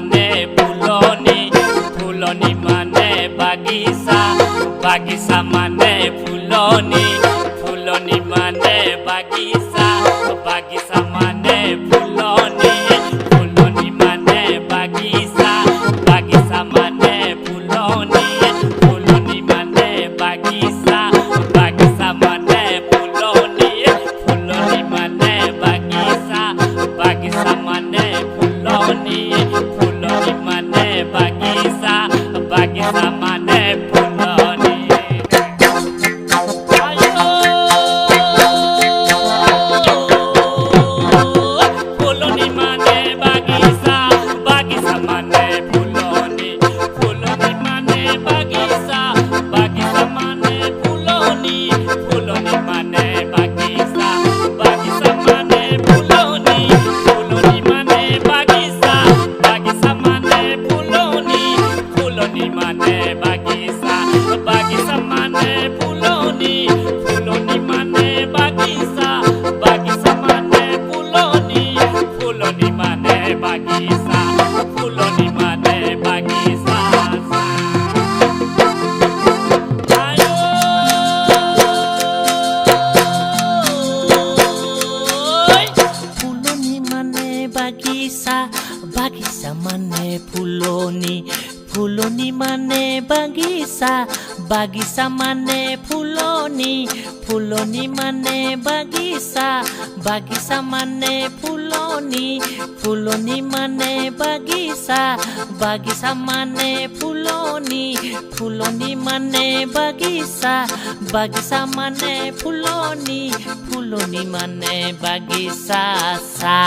মানে ফুলনি ফুলনি মানে বাগিচা বাগিচা মানে ফুলনি ফুলনি মানে বাগিচা বাগিচা মানে ফুলনি ফুলনি মানে বাগিচা বাগিচা মানে ফুলনি ফুলনি মানে বাগিচা বাগিচা মানে ফুলনি ফুলনি মানে বাগিচা বাগিচা মানে ফুলনি ফুলনি মানে বাগিচা বাগিচা মানে ফুলনি ফুলনি মানে বাগিচা বাগিচা মানে ফুলনি ফুলনি মানে বাগিচা বাগিচা মানে ফুলনি ফুলনি মানে বাগিচা বাগিচা মানে ফুলনি ফুলনি মানে বাগিচা বাগিচা মানে ফুলনি ফুলনি মানে বাগিচা বাগিচা মানে ফুলনি ফুলনি মানে বাগিচা বাগিচা মানে ফুলনি ফুলনি মানে বাগিচা ফুলনি মানে বাগিচা ফুলনি মানে বাগিচা বাগিচা মানে ফুলনি ফুলনি মানে বাগিচা বাগিচা মানে ফুলনি ফুলনি মানে বাগিচা বাগিচা মানে ফুলনি ফুলনি মানে বাগিচা বাগিচা মানে ফুলনি ফুলনি মানে বাগিচা বাগিচা মানে ফুলনি ফুলনি মানে বাগিচা সা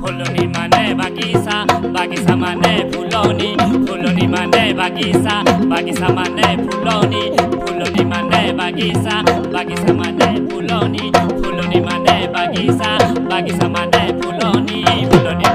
ফুলনি মানে বাগিচা বাগিচা মানে ফুলনি ফুলনি মানে বাগিচা বাগিচা মানে ফুলনি ফুলনি মানে বাগিচা বাগিচা মানে ফুলনি ফুলনি মানে বাগিচা বাগিচা মানে ফুলনি ফুলনি